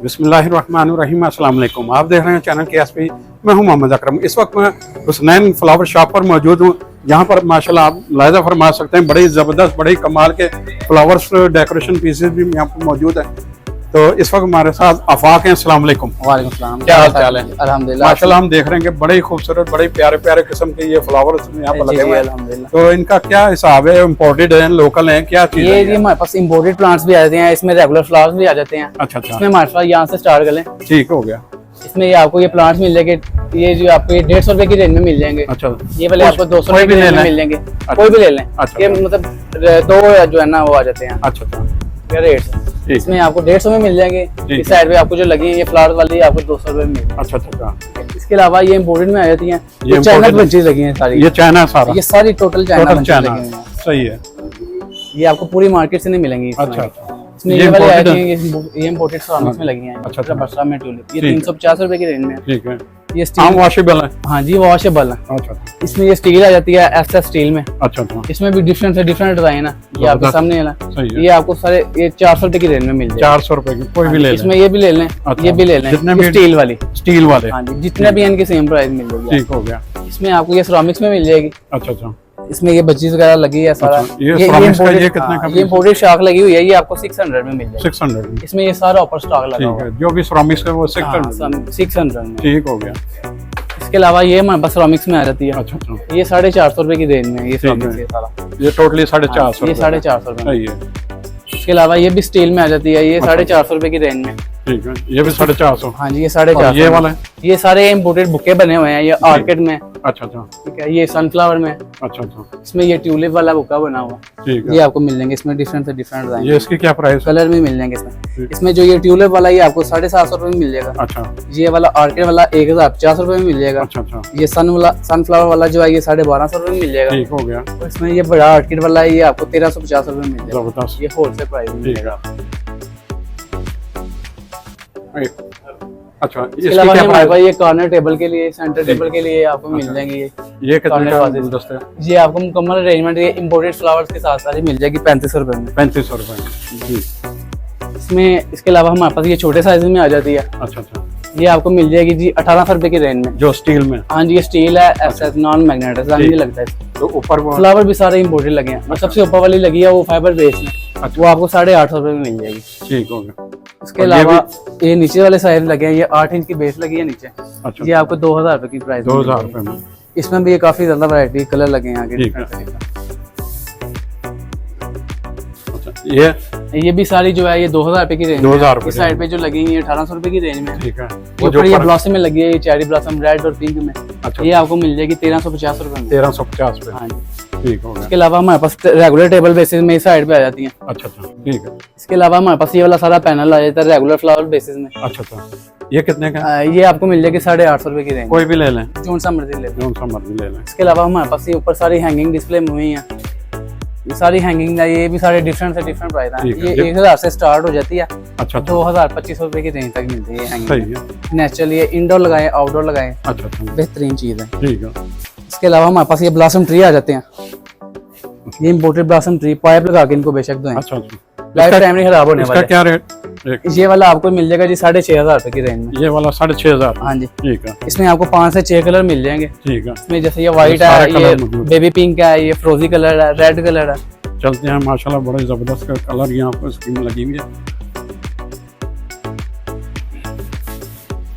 बिस्मिल्लाहिर्रहमानिर्रहीम, अस्सलाम वालेकुम। आप देख रहे हैं चैनल KSP। मैं हूं मोहम्मद अकरम। इस वक्त मैं हुसनैन फ्लावर शॉप पर मौजूद हूं। यहाँ पर माशाल्लाह आप लायदा फरमा सकते हैं, बड़ी ज़बरदस्त बड़ी कमाल के फ्लावर्स डेकोरेशन पीसेस भी यहाँ पर मौजूद हैं। तो इस वक्त हमारे साथ आफाक हैं। अस्सलाम वालेकुम। वालेकुम सलाम। क्या हाल चाल है? अल्हम्दुलिल्लाह। माशाल्लाह हम देख रहे हैं कि बड़े खूबसूरत बड़े प्यारे प्यारे किस्म के ये फ्लावर्स यहाँ पर लगे हुए हैं। अल्हम्दुलिल्लाह। तो इनका क्या हिसाब है? इम्पोर्टेड है, लोकल है, क्या चीज़ ये है? जी हमारे पास इम्पोर्टेड प्लांट्स भी आ जाते हैं, इसमें रेगुलर फ्लावर्स भी आ जाते हैं। अच्छा अच्छा, इसमें हमारे पास यहाँ से स्टार्ट कर लें। ठीक हो गया। इसमें ये आपको ये प्लांट्स मिल जाएंगे, ये जो आपको ये 150 रुपए की रेंज में मिल जाएंगे। अच्छा, ये वाले आपको 200 रुपए की रेंज में मिल जाएंगे। कोई भी ले लें। अच्छा। ये मतलब दो जो है ना वो आ जाते हैं अच्छा अच्छा, रेट। इसमें आपको 150 में मिल जाएंगे। इस साइड पे आपको जो लगी है ये फ्लावर वाली आपको 200 रुपए में मिल जाएगी। अच्छा अच्छा। इसके अलावा ये इम्पोर्टेड में आ जाती हैं, ये चाइना बंचेस लगी हैं सारी। ये चाइना सारा, ये सारी टोटल चाइना बंचेस चाइना, लगी हैं। सही है। ये आपको पूरी मार्केट से नहीं मिलेंगी। अच्छा अच्छा, इसमें ये वाले आए हैं, ये इम्पोर्टेड सर्विस में लगी हैं। अच्छा, बरसा में ट्यूलिप ये 350 रुपए की रेंज में है। ठीक है। ये आम स्टील वॉशेबल है? हाँ जी वॉशेबल है। अच्छा, इसमें ये स्टील आ जाती है एसएस स्टील में। अच्छा अच्छा, इसमें भी डिफरेंट से डिफरेंट डिजाइन है। ये आपके सामने है ना, सही है। ये आपको सारे ये 400 रुपए की रेंज में मिल जाएगा। 400 रुपए की कोई भी ले लें। इसमें ये भी ले लें, ये भी ले लें, जितने भी स्टील वाली, स्टील वाले। हाँ जी जितने भी इनके सेम प्राइस मिल जाएगी। ठीक हो गया। इसमें आपको ये सिरामिक्स में मिल जाएगी। अच्छा अच्छा, इसमें ये बच्चीज वगैरह लगी है सारा। अच्छा, ये ceramics का ये कितने का? ये इम्पोर्टेड शाख लगी हुई है, ये आपको 600 में मिल जाएगी। 600 में? इसमें ये सारा ऑफर स्टॉक लगा ठीक हुआ है, जो भी ceramics का वो 600। 600 में। ठीक हो गया। इसके अलावा ये हमारे पास सिरामिक्स में आ जाती है। अच्छा अच्छा, ये 450 रुपए की रेंज में है ये सिरामिक्स ये सारा। ये टोटली 450। ये 450 रुपए में। सही है। इसके अलावा ये भी स्टील में आ जाती है, ये 450 रुपए की रेंज में। ठीक है, ये भी 450। हाँ जी ये 450। ये वाला है? ये सारे इम्पोर्टेड बुके बने हुए हैं, ये आर्किड में। अच्छा अच्छा, ठीक है, ये सनफ्लावर में। अच्छा अच्छा, इसमें ये ट्यूलिप वाला बुका बना हुआ, ठीक है। ये आपको मिल जाएंगे। इसमें डिफरेंट से डिफरेंट डिजाइन, ये इसकी क्या प्राइस है? कलर में मिल जाएंगे इसमें। इसमें जो ये ट्यूलिप वाला ये आपको 750 रुपए में मिल जाएगा। अच्छा, ये वाला आर्किड वाला 1050 रुपए में मिल जाएगा। अच्छा अच्छा, ये सनफ्लावर वाला जो है ये 1250 रुपए में मिल जाएगा। ठीक हो गया। और इसमें ये बड़ा आर्किड वाला है, ये आपको 1350 रुपए में मिल जाएगा। जबरदस्त। ये होलसेल प्राइस में मिलेगा। अच्छा, इसके इसकी अलावा क्या हमारे पास प्राइस? ये कॉर्नर टेबल के लिए, सेंटर टेबल के लिए आपको मिल जाएंगे। ये कितने का गुलदस्ता है? ये आपको मुकम्मल अरेंजमेंट ये इम्पोर्टेड फ्लावर्स के साथ सारी मिल जाएगी 3500 रुपए में। 3500 रुपए जी। इसमें इसके अलावा हमारे पास ये छोटे साइज में आ जाती है। अच्छा अच्छा, ये आपको मिल जाएगी जी 1800 रुपए की रेंज में। जो स्टील में? हाँ जी ये स्टील है, एसएस नॉन मैग्नेटिक, रंग नहीं लगता है। तो ऊपर वो फ्लावर भी सारे इम्पोर्टेड लगे हैं, और सबसे ऊपर वाली लगी है वो फाइबर बेस में। अच्छा। वो आपको 850 रुपए में मिल जाएगी। ठीक हो गया। इसके अलावा ये नीचे वाले साइज लगे हैं, ये 8 इंच की बेस लगी है नीचे। अच्छा, ये आपको 2000 रुपए की प्राइस। 2000 रुपए में? इसमें भी ये काफी ज्यादा वैरायटी कलर लगे हैं आगे। ठीक है। अच्छा, ये भी सारी जो है ये 2000 रुपए की रेंज 2000 रुपए इस साइड पे जो लगी है 1800 रुपए की रेंज में। ठीक है। वो जो ये ब्लॉसम में लगी है, ये चेरी ब्लॉसम रेड और पिंक में। अच्छा, ये आपको मिल जाएगी 1350 रुपए में। 1350 रुपए? हाँ जी। ठीक हो गया। इसके अलावा हमारे पास रेगुलर टेबल बेसिस में इस साइड पे आ जाती है। अच्छा अच्छा, ठीक है। इसके अलावा हमारे पास ये वाला सारा पैनल आ जाता है रेगुलर फ्लावर बेसिस में। अच्छा अच्छा, ये कितने का? ये आपको मिल जाएगी 850 रुपए की रेंज। कोई भी ले लें? जो सा मर्जी ले लें। जो सा मर्जी ले लें। इसके अलावा हमारे पास ये ऊपर सारी हैंगिंग डिस्प्ले हुई है, ये सारी हैंगिंग है, ये भी सारे डिफरेंट से डिफरेंट प्राइस हैं। ये 1000 से स्टार्ट हो जाती है। अच्छा, 2000-2500 रुपए की रेंज तक मिलती है हैंगिंग। सही है। नेचुरल ये इंडोर लगाए आउटडोर लगाए, अच्छा अच्छा, बेहतरीन चीज है। ठीक है। इसके अलावा हमारे पास ये ब्लॉसम ट्री आ जाते हैं, ये इम्पोर्टेड ब्लॉसम ट्री, पाइप लगा के इनको बेशक दो। अच्छा अच्छा, लाइफ टाइम नहीं खराब होने इसका वाले। क्या रेट? ये वाला आपको मिल जाएगा जी 6500 रुपए की रेंज में। ये वाला 6500? हाँ जी। ठीक है। इसमें आपको 5 से 6 कलर मिल जाएंगे। ठीक है। इसमें जैसे ये व्हाइट है, ये बेबी पिंक है, ये फ्रोजी कलर है, रेड कलर है। चलते हैं। माशाल्लाह बड़े जबरदस्त कलर यहाँ पर स्कीम लगी हुई है।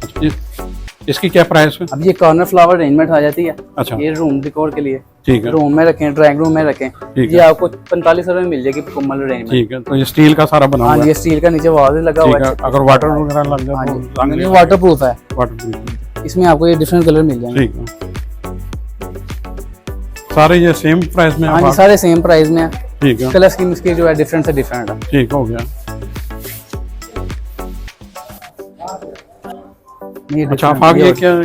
अच्छा, इसकी क्या प्राइस है? अब ये कॉर्नर फ्लावर अरेंजमेंट आ जाती है। अच्छा, ये रूम डेकोर के लिए, ठीक है। रूम में रखें, ड्राइंग रूम में रखें। ठीक ये आपको 4500 रुपए में मिल जाएगी मुकम्मल अरेंजमेंट। ठीक है। तो ये स्टील का सारा बना हुआ हाँ है? ये स्टील का नीचे वाज लगा हुआ है। अगर वाटर वगैरह लग जाए तो रंग नहीं? वाटर प्रूफ है। वाटर, इसमें आपको ये डिफरेंट कलर मिल जाएंगे। ठीक है। सारे ये सेम प्राइस में? हाँ जी सारे सेम प्राइस में है। ठीक है। कलर स्कीम इसकी जो है डिफरेंट से डिफरेंट है। ठीक हो गया। अच्छा, ये क्या है?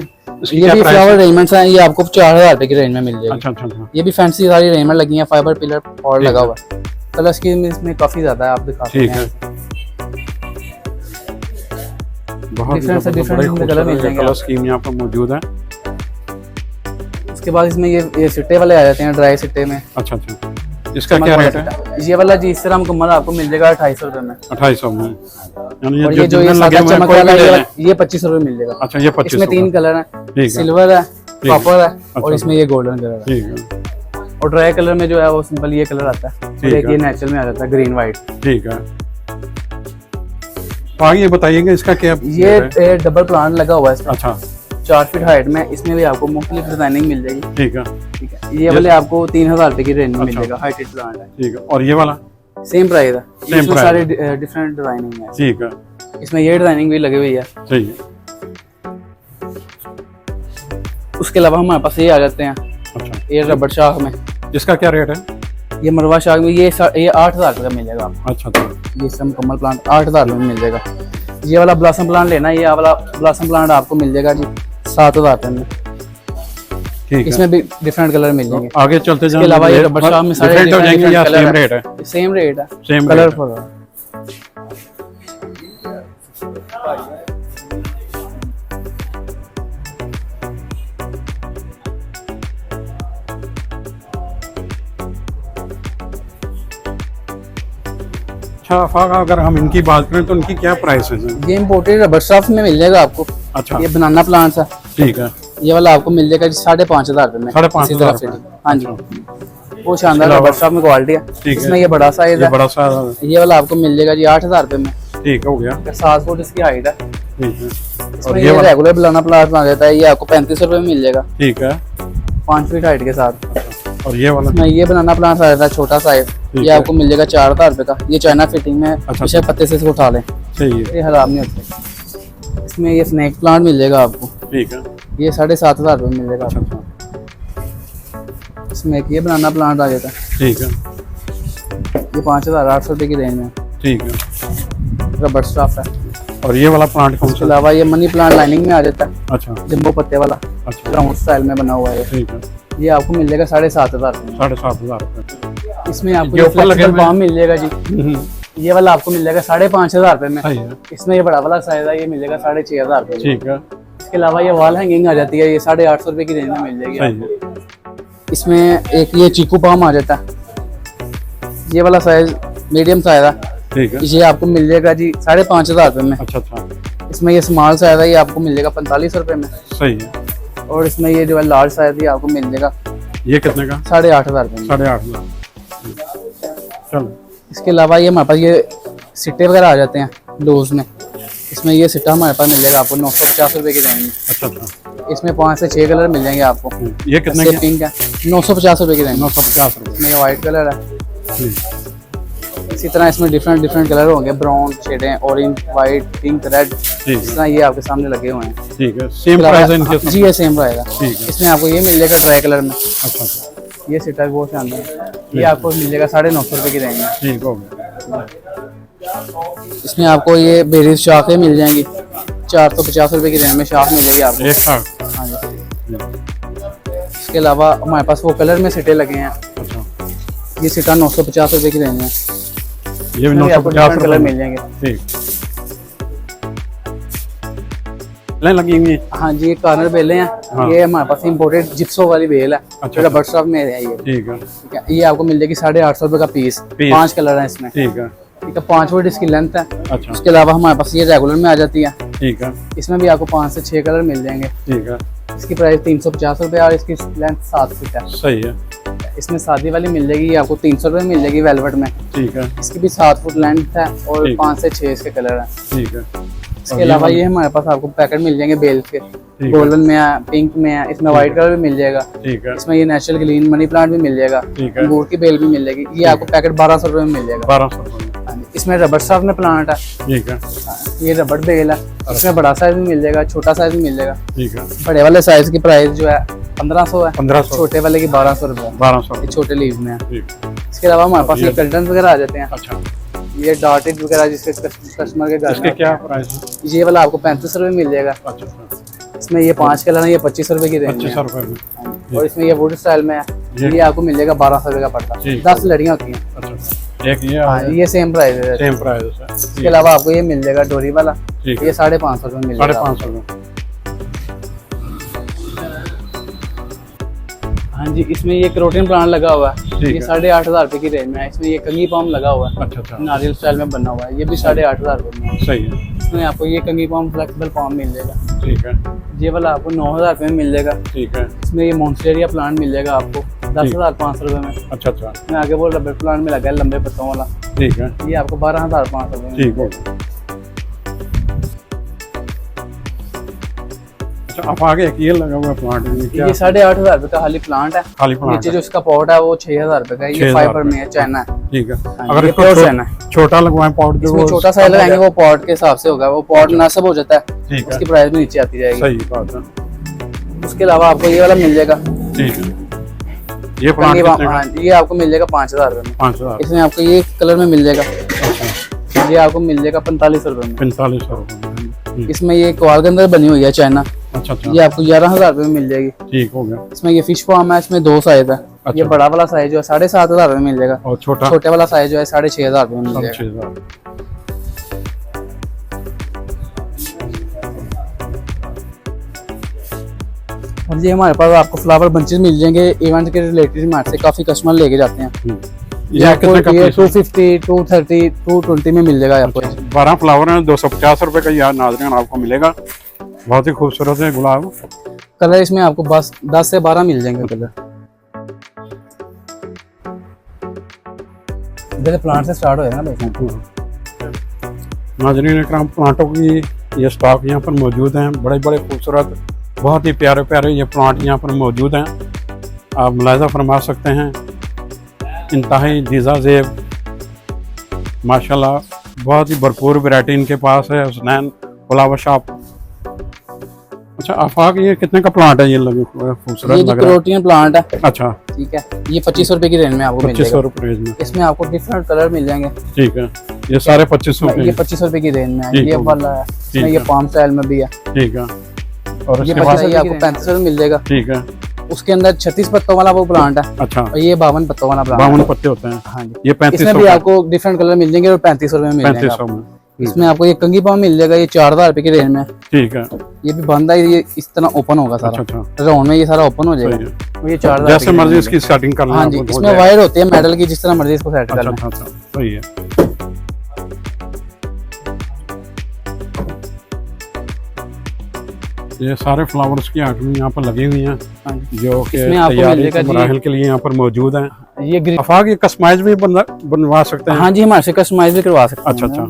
ये भी फ्लावर अरेंजमेंट्स हैं, ये आपको 4000 रुपए की रेंज में मिल जाएगी। अच्छा अच्छा, ये भी फैंसी सारी अरेंजमेंट लगी हैं, फाइबर पिलर और लगा हुआ है। कलर स्कीम इसमें काफी ज्यादा है, आप दिखा सकते हैं। ठीक है। बहुत डिफरेंट से डिफरेंट कलर मिल जाएंगे। कलर स्कीम यहाँ पर मौजूद है। उसके बाद इसमें ये सिट्टे वाले आ जाते हैं, ड्राई सिट्टे में। अच्छा अच्छा, इसका क्या रेट है? ये वाला जी इस तरह मुकम्मल आपको मिल जाएगा 2800 रुपए में। 2800 में, यानी और ये ये जो ये जितने लगे सादा हुए हैं चमक कोई वाला भी ले लें। ये 2500 रुपए मिल जाएगा। अच्छा, ये 2500 इसमें 3 कलर ठीक है, है। सिल्वर है, कॉपर है अच्छा। और इसमें ये गोल्डन कलर है। ठीक है, और ड्राई कलर में जो है वो सिंपल ये कलर आता है, और ठीक एक है। ये नेचुरल में आ जाता है ग्रीन व्हाइट। ठीक है। तो आगे ये बताइएगा इसका क्या ये है? डबल प्लांट लगा हुआ है इसका, अच्छा 4 फीट हाइट में। इसमें भी आपको मुख्तलिफ डिजाइनिंग मिल जाएगी। ठीक है, ठीक है, ये वाले आपको 3000 रुपए की रेंज में मिल अच्छा। जाएगा, हाइटेड प्लांट है। ठीक है। और ये वाला? सेम प्राइस है, Same इसमें price सारे डिफरेंट डिजाइनिंग है। ठीक है, इसमें ये डिजाइनिंग भी लगी हुई है। सही है। उसके अलावा हमारे पास ये आ जाते हैं, अच्छा, ये रबड़ शाख में। इसका क्या रेट है? ये मरवा शाख में ये 8000 रुपये का मिल जाएगा आपको। अच्छा अच्छा, ये सब मुकम्मल प्लांट 8000 रुपये में मिल जाएगा। ये वाला ब्लॉसम प्लांट लेना है, ये वाला ब्लॉसम प्लांट आपको मिल जाएगा जी 7000 रुपये में। ठीक है। इसमें भी डिफरेंट कलर मिल जाएंगे। आगे चलते इसके अलावा ये रबड़ शाख में सारे डिफरेंट हो जाएंगे या कलर सेम रेट है? सेम रेट है, सेम कलरफुल है। अच्छा आफाक, अगर हम इनकी बात करें तो इनकी क्या प्राइस है? ये इम्पोर्टेड रबर शाफ्ट में मिल जाएगा आपको। अच्छा, ये बनाना प्लांट्स है, ठीक है। ये वाला आपको मिल जाएगा जी 5500 रुपये में। 5500 इसी तरफ से रुपये। हाँ जी, वो शानदार रबर शाफ्ट में क्वालिटी है। है। इसमें ये बड़ा साइज ये है, बड़ा सा, ये वाला आपको मिल जाएगा जी 8000 रुपये में। ठीक हो गया। 7 फुट इसकी हाइट है। ठीक है। और इसमें ये ये वाला? रेगुलर बनाना प्लांट बना देता है, ये आपको 3500 रुपये में मिल जाएगा, ठीक है। 5 फीट हाइट के साथ। और ये वाला? इसमें ये बनाना प्लांट आ जाता है छोटा साइज, ये है। आपको मिल जाएगा 4000 रुपये का। ये चाइना फिटिंग में अच्छा। बेशक पत्ते से इसको उठा लें, सही है। ये खराब नहीं होते। इसमें ये स्नैक प्लांट मिल जाएगा आपको, ठीक है। ये 7500 रुपये मिल जाएगा अच्छा आपको। अच्छा, इसमें एक ये बनाना प्लांट आ जाता है, ठीक है। ये 5800 रुपये की रेंज में ठीक है। रबर स्टफ है। और ये वाला प्लांट कौन इसके सा? अलावा ये मनी प्लांट लाइनिंग में आ जाता है, अच्छा जम्बो पत्ते वाला, अच्छा, राउंड स्टाइल में बना हुआ है। ठीक है। ये आपको मिल जाएगा 7500 रुपये में। 7500 रुपये। इसमें आपको ये ये ऊपर लगे फ्लेक्सिबल हुए हैं? बाम मिल जाएगा जी, ये वाला आपको मिल जाएगा 5500 रुपये में। सही है। इसमें ये बड़ा वाला साइज है, ये मिल जाएगा 6500 रुपये में। ठीक है, इसके अलावा ये वॉल हैंगिंग आ जाती है, ये 850 रुपये की रेंज में मिल जाएगी सही आपको। है। इसमें एक ये चीकू पाम आ जाता है, ये वाला साइज मीडियम साइज है, ठीक है। ये आपको मिल जाएगा जी 5500 रुपये में। अच्छा अच्छा, इसमें ये स्मॉल साइज है, ये आपको मिल जाएगा 4500 रुपये में। सही है। और इसमें ये जो है लार्ज साइज ये आपको मिल जाएगा ये कितने का? 8500 रुपये में। 8500। चलो, इसके अलावा ये हमारे पास ये सिट्टे वगैरह आ जाते हैं डोज में। इसमें ये सिट्टा हमारे पास मिल जाएगा आपको 950 रुपये की रेंज में। अच्छा अच्छा। इसमें 5 से 6 कलर मिल जाएंगे आपको। ये कितने ये के? पिंक है, 950 रुपये की रेंज में। 950 रुपये। इसमें ये वाइट कलर है। ठीक। इसी तरह इसमें डिफरेंट डिफरेंट कलर होंगे, ब्राउन शेडें, ऑरेंज, वाइट, पिंक, रेड। ठीक इस है, तरह ये आपके सामने लगे हुए हैं। ठीक है। सेम प्राइस है इनके सब? जी ये सेम रहेगा। ठीक है। इसमें आपको ये मिल जाएगा ड्राई कलर में, अच्छा अच्छा, ये सिटर बहुत शानदार है। ये आपको मिल जाएगा 950 रुपये की रेंज में। ठीक हो गया। इसमें आपको ये बेरीज शाखें मिल जाएंगी, 450 रुपये की रेंज में शाख मिलेगी आपको। एक साथ? हाँ जी। इसके अलावा हमारे पास वो कलर में सिटे लगे हैं, अच्छा, ये सिटा 950 रुपये की रेंज में। ये भी इसमें भी आपको 950 different कलर रुपये मिल जाएंगे। ठीक। लाइन लगी हुई है? हाँ जी, ये कार्नर बेलें हैं। हाँ। ये हमारे पास इम्पोर्टेड जिप्सो वाली बेल है, अच्छा। जो रबर स्टफ में है ये। ठीक है, ठीक है, ये आपको मिल जाएगी 850 रुपये का पीस। पीस। 5 कलर हैं इसमें। ठीक है। ठीक है, 5 फुट इसकी लेंथ है। अच्छा, उसके अलावा हमारे पास ये रेगुलर में आ जाती है, ठीक है। इसमें भी आपको 5 से 6 कलर मिल जाएंगे। ठीक है, इसकी प्राइस 350 रुपये और इसकी लेंथ 7 फीट है। सही है। इसमें शादी वाली मिल जाएगी, ये आपको 300 रुपये मिल जाएगी वेलवेट में। ठीक है, इसकी भी 7 फुट लेंथ है और ठीक। 5 से 6 इसके कलर हैं। ठीक है। इसके अलावा ये हमारे पास आपको पैकेट मिल जाएंगे बेल के, है। गोल्डन में है, पिंक में है, इसमें व्हाइट कलर भी मिल जाएगा। ठीक है, इसमें ये नेचुरल ग्रीन मनी प्लांट भी मिल जाएगा, ठीक है। अंगूर की बेल भी मिल जाएगी। ये आपको पैकेट 1200 रुपये में मिल जाएगा। 1200 रुपये। हाँ जी। इसमें रबर स्टफ में प्लांट है, ठीक है, ये रबड़ बेल है। इसमें बड़ा साइज भी मिल जाएगा, छोटा साइज भी मिल जाएगा। ठीक है। बड़े वाले साइज की प्राइस जो है 1500 है, 1500, छोटे वाले की 1200 रुपये है। 1200। ये छोटे लीव में है। ठीक। इसके अलावा हमारे पास ये कर्टन वगैरह आ जाते हैं, अच्छा, ये डॉटेड वगैरह जिसके कस्टमर के घर इसके में। क्या प्राइस है? ये वाला आपको 35 रुपये मिल जाएगा। अच्छा अच्छा, इसमें ये 5 कलर है, ये 25 रुपये की रेंज में 2500 है। रुपये में। और इसमें ये वुड स्टाइल में है, ये आपको मिल जाएगा 1200 रुपये का पड़ता है। ठीक। 10 लड़ियाँ होती हैं। अच्छा, एक ये हाँ, ये सेम प्राइस है। सेम प्राइस है। इसके अलावा आपको ये मिल जाएगा डोरी वाला, ठीक है, ये 550 रुपये मिल जाएगा। 550 रुपये। हाँ जी, इसमें ये करोटिन प्लांट लगा हुआ है, ठीक ये है। 8,500 रुपए की रेंज में है। इसमें ये कंगी पाम लगा हुआ है, अच्छा अच्छा, नारियल स्टाइल में बना हुआ है, ये भी 8,500 रुपए में है। सही है, इसमें आपको ये कंगी पाम फ्लेक्सिबल पाम मिल जाएगा, ठीक है, ये वाला आपको 9,000 रुपए में मिल जाएगा। ठीक है, इसमें ये मॉन्स्टेरिया प्लांट मिल जाएगा आपको 10,500 रुपए में। अच्छा अच्छा, इसमें आगे वो रबर प्लांट में लगा है लंबे पत्तों वाला, ठीक है, ये आपको 12,500 रुपए में। ठीक हो। अच्छा, अब आगे एक ये लगा हुआ प्लांट है, क्या ये 8,500 रुपए का खाली प्लांट है। खाली प्लांट नीचे है? जो इसका पॉट है वो 6,000 रुपए का है, ये 6,000 फाइबर में है, चाइना है। ठीक है, हाँ, अगर ये इसको प्योर चाइना है। छोटा लगवाएं पॉट जो इसमें छोटा साइज लगाएंगे वो पॉट के हिसाब से होगा, वो पॉट मुनासिब हो जाता है, ठीक है, उसकी प्राइस भी नीचे आती जाएगी। सही बात है, उसके अलावा आपको ये वाला मिल जाएगा, ठीक है। ये प्लांट कितने का? हाँ, ये आपको मिल जाएगा 5,000 रुपए में। 5,000, इसमें आपको ये कलर में मिल जाएगा, अच्छा, ये आपको मिल जाएगा 45 रुपए में। 4500 रुपये में, इसमें ये कोआल के अंदर बनी हुई है चाइना, अच्छा अच्छा, ये आपको 11,000 रुपए में मिल जाएगी। ठीक हो गया। इसमें ये फिश फार्म है, इसमें 2 साइज है। अच्छा। ये बड़ा वाला साइज जो है 7,500 रुपए में मिल जाएगा, और छोटा छोटे वाला साइज जो है 6,500 रुपए में मिल जाएगा। 6,000, और ये हमारे पास आपको फ्लावर बंचेस मिल जाएंगे, इवेंट के रिलेटेड हमारे से काफी कस्टमर लेके जाते हैं। ये कितने का ये पीस है? 250, 230, 220 में मिल जाएगा आपको। 12 फ्लावर हैं, 250 रुपए का यार नाज़रीन आपको मिलेगा। बहुत ही खूबसूरत है गुलाब। कलर इसमें आपको बस 10 से 12 मिल जाएंगे कलर। इधर प्लांट से स्टार्ट हो जाएगा ना भाई। नाज़रीन इकराम, प्लांटों की ये स्टॉक यहाँ पर मौजूद हैं, बड़े बड़े खूबसूरत, बहुत ही प्यारे प्यारे ये प्लांट यहाँ पर मौजूद हैं। आप मुलाहिज़ा फरमा सकते हैं, इंतहाई दीज़ा ज़ेब, माशाल्लाह, बहुत ही भरपूर वैरायटी इनके पास है। Husnain flower shop. अच्छा आफाक, ये कितने का प्लांट है? ये लगे खूबसूरत ये लग रहा है। प्रोटीन प्लांट है, अच्छा, ठीक है, ये 2500 रुपए की रेंज में आपको मिल 2500 जाएगा। रुपये रेंज में, इसमें आपको डिफरेंट कलर मिल जाएंगे, ठीक है। ये सारे 2500 ये के, 2500 रुपए की रेंज में है। ठीक ये हो वाला है, इसमें ये है। पाम स्टाइल में भी है, ठीक है। और ये इसके बाद 2500 आपको 3500 में मिल जाएगा। ठीक है, उसके अंदर 36 पत्तों वाला वो प्लांट है, अच्छा, और ये 52 पत्तों वाला प्लांट 52 है। पत्ते होते हैं। हाँ जी, ये इसमें 3500 भी का, आपको डिफरेंट कलर मिल जाएंगे और 3500 रुपए में मिल जाएगा 3500 आपको। में, इसमें आपको ये कंगी पाम मिल जाएगा, ये 4,000 रुपए की रेंज में है। ठीक है। ये भी बंद है, ये इस तरह ओपन होगा अच्छा सारा, अच्छा, राउंड में ये सारा ओपन हो सही जाएगा। है। और ये 4,000 जैसे मर्जी इसकी सेटिंग कर लें। हाँ जी, आपको हो इसमें जाएगा। वायर होती है मेटल की, जिस तरह मर्जी इसको सेट कर अच्छा लें। अच्छा अच्छा, सही है। ये सारे फ्लावर्स की आइटम यहाँ पर लगी हुई हैं, हाँ जी, जो कि इसमें आपको तैयारी मिलेगा के जी- मराहिल के लिए यहाँ पर मौजूद हैं। ये ग्रीन, आफाक, ये कस्टमाइज भी बनवा सकते हैं? हाँ जी, हमारे से कस्टमाइज भी करवा सकते हैं। अच्छा अच्छा,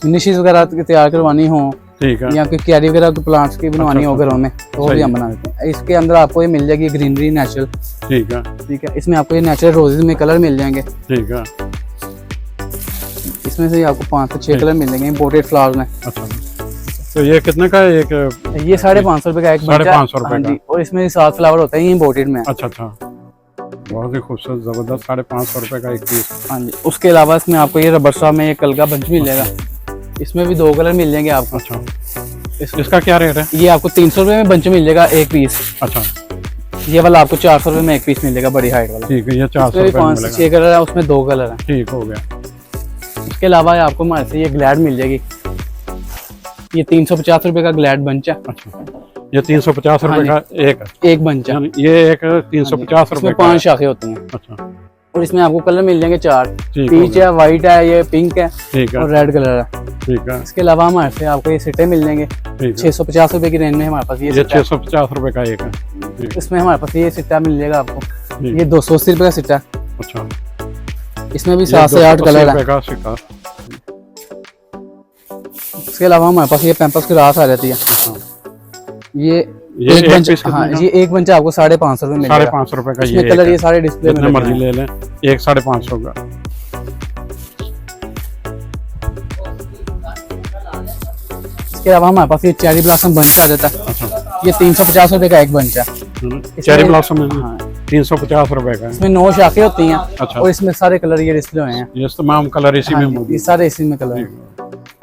फिनिशेस वगैरह तैयार करवानी हो, ठीक है, या कोई क्यारी वगैरह की प्लांट्स की बनवानी हो घरों में, तो वो सही भी हम बना देते हैं। इसके अंदर आपको ये मिल जाएगी ग्रीनरी नेचुरल, ठीक है, ठीक है। इसमें आपको ये नेचुरल रोजेज में कलर मिल जाएंगे, ठीक है। इसमें से आपको 5 से 6 कलर मिल जाएंगे इंपोर्टेड फ्लावर्स में। अच्छा, तो ये कितने का है? एक ये 550 रुपए का एक बच्चा है। 550 रुपए हाँ का। जी, और इसमें 7 फ्लावर होते हैं, ये इंपोर्टेड में है। अच्छा अच्छा, बहुत ही खूबसूरत ज़बरदस्त, 550 रुपए का एक पीस। हाँ जी, उसके अलावा इसमें आपको ये रबर स्ट्रॉ में ये कल का बंच मिल जाएगा, इसमें भी 2 कलर मिल जाएंगे आपको। अच्छा, इसका क्या रेट है? ये आपको 300 रुपए में बंच मिल जाएगा एक पीस। अच्छा, ये वाला आपको 400 रुपए में एक पीस मिलेगा, बड़ी हाइट वाला। ठीक है, ये 400 इसमें भी रुपए में 5 से मिलेगा। 6 कलर है, उसमें 2 कलर है। ठीक हो गया। उसके अलावा आपको हमारे से ये ग्लैड मिल जाएगी, ये 350 रुपए का ग्लैड बंच है, अच्छा, ये 350 हाँ रुपए का एक बंच है। यानी ये एक 350 रुपए इसमें का 5 शाखें होती हैं, अच्छा, और इसमें आपको कलर मिल जाएंगे 4, ठीक हो पीच गया। है, व्हाइट है, ये पिंक है ठीक है, और रेड कलर है। ठीक है, इसके अलावा हमारे से आपको ये सिट्टे मिल जाएंगे, ठीक है। 650 रुपए की रेंज में हमारे पास ये ये सिट्टा है। 650 रुपए का एक है। ठीक, इसमें हमारे पास ये सिट्टा मिल जाएगा आपको, ठीक। ये 280 रुपए का सिट्टा है। अच्छा, इसमें भी ये 7 से 8 कलर 280 है। रुपए का सिक्का। इसके अलावा हमारे पास ये पैम्पर्स की रात आ जाती है, अच्छा, ये ये एक एक बंच, पीस कितने हाँ का? ये एक बंच आपको 550 रुपए में मिलेगा। 550 रुपए का इसमें ये कलर एक ये है। सारे डिस्प्ले में जितने लगे मर्जी हैं। ले लें, एक 550 का। इसके अलावा हमारे पास ये चेरी ब्लॉसम बंच आ जाता है, अच्छा, ये 350 रुपए का एक बंच है। चेरी ब्लॉसम है, हाँ, 350 रुपए का है। इसमें 9 शाखें होती हैं, अच्छा, और इसमें सारे कलर ये डिस्प्ले हुए हैं। ये तमाम कलर इसी हाँ में जी, मौजूद ये सारे इसी में कलर है। हैं।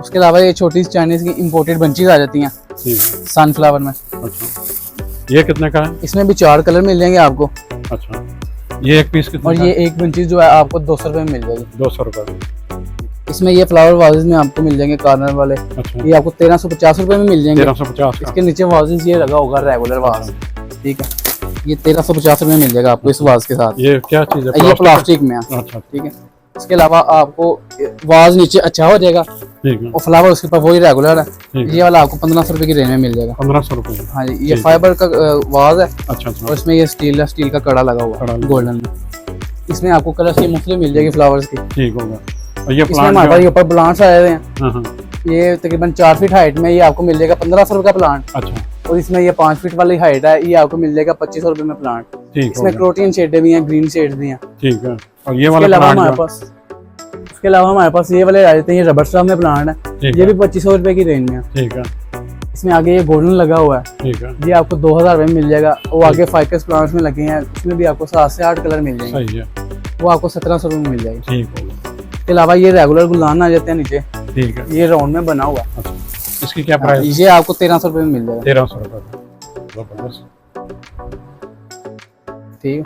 उसके अलावा ये छोटी चाइनीज की इंपोर्टेड बंचेस आ जाती हैं ठीक है, सनफ्लावर में, अच्छा, ये कितने का है? इसमें भी 4 कलर मिल जाएंगे आपको, अच्छा, ये एक पीस कितने और का ये है? एक बंचेस जो है आपको 200 रुपए में मिल जाएगी। 200 रुपए। इसमें ये फ्लावर वाजेस में आपको मिल जाएंगे कॉर्नर वाले, अच्छा, ये आपको 1350 रुपए में मिल जाएंगे। 1350 का। इसके नीचे वाजेस ये लगा होगा रेगुलर वाज, ठीक है। ये 1350 रुपये मिल जाएगा आपको इस वाज के साथ। ये क्या चीज़ है? ये प्लास्टिक में है, अच्छा ठीक है। इसके अलावा आपको वाज नीचे अच्छा हो जाएगा ठीक है। और फ्लावर उसके ऊपर वही रेगुलर है। ये वाला आपको 1500 रुपये की रेंज में मिल जाएगा। 1500 रुपये। हाँ जी, ये फाइबर का वाज है अच्छा अच्छा। और इसमें ये स्टील का कड़ा लगा हुआ है गोल्डन में। इसमें आपको कलर की मुख्तलिफ मिल जाएगी फ्लावर्स की। ठीक होगा। और ये इसमें हमारे पास ये ऊपर प्लांट्स आए हुए हैं। हाँ हाँ। ये तकरीबन 4 फीट हाइट में, ये आपको मिल जाएगा 1500 रुपये का प्लांट। अच्छा और इसमें ये 5 फीट वाली हाइट है, ये आपको मिल जाएगा 2500 रुपये में प्लांट। ठीक इसमें होगा। प्रोटीन शेडें भी हैं, ग्रीन शेड्स भी हैं। ठीक है। और ये इसके वाला अलावा प्लांट हमारे पास ये वाले आ जाते हैं, ये रबर स्टाफ में प्लांट है, ठीक ये है। भी 2500 रुपये की रेंज में है। ठीक है। इसमें आगे ये गोल्डन लगा हुआ है, ठीक है। ये आपको 2000 रुपये में मिल जाएगा। वो आगे फाइकस प्लांट्स में लगे हैं, उसमें भी आपको 7 से 8 कलर मिल जाएंगे, सही है। वो आपको 1700 रुपये में मिल जाएगी। ठीक होगा। इसके अलावा ये रेगुलर गुलदान आ जाते हैं नीचे, ठीक है। ये राउंड में बना हुआ है। अच्छा, इसकी क्या प्राइस? ये आपको 1300 रुपये में मिल जाएगा। 1300 रुपये। जबरदस्त। ठीक।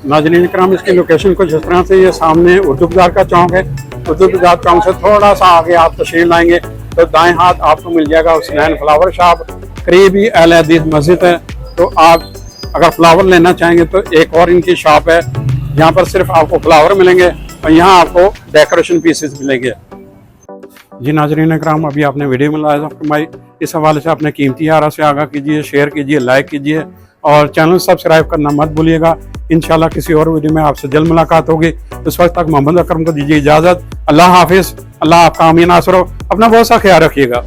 नाज़रीन इकराम, इसकी लोकेशन कुछ इस तरह से, ये सामने उर्दू बाजार का चौक है। उर्दू बाजार चौक से थोड़ा सा आगे आप तशरीफ लाएंगे तो दाएं हाथ आपको मिल जाएगा हुसनैन फ्लावर शॉप, करीब ही अहले हदीस मस्जिद है। तो आप अगर फ्लावर लेना चाहेंगे तो एक और इनकी शॉप है, यहाँ पर सिर्फ आपको फ्लावर मिलेंगे और यहाँ आपको डेकोरेशन पीसेस मिलेंगे। जी नाज़रीन इकराम, अभी आपने वीडियो में लाया फरमाई, इस हवाले से अपने कीमती आरा से आगाह कीजिए, शेयर कीजिए, लाइक कीजिए और चैनल सब्सक्राइब करना मत भूलिएगा। इंशाल्लाह किसी और वीडियो में आपसे जल्द मुलाकात होगी। उस वक्त तक मोहम्मद अकरम को दीजिए इजाज़त। अल्लाह हाफिज़। अल्लाह आपका आमीन आसरो। अपना बहुत सा ख्याल रखिएगा।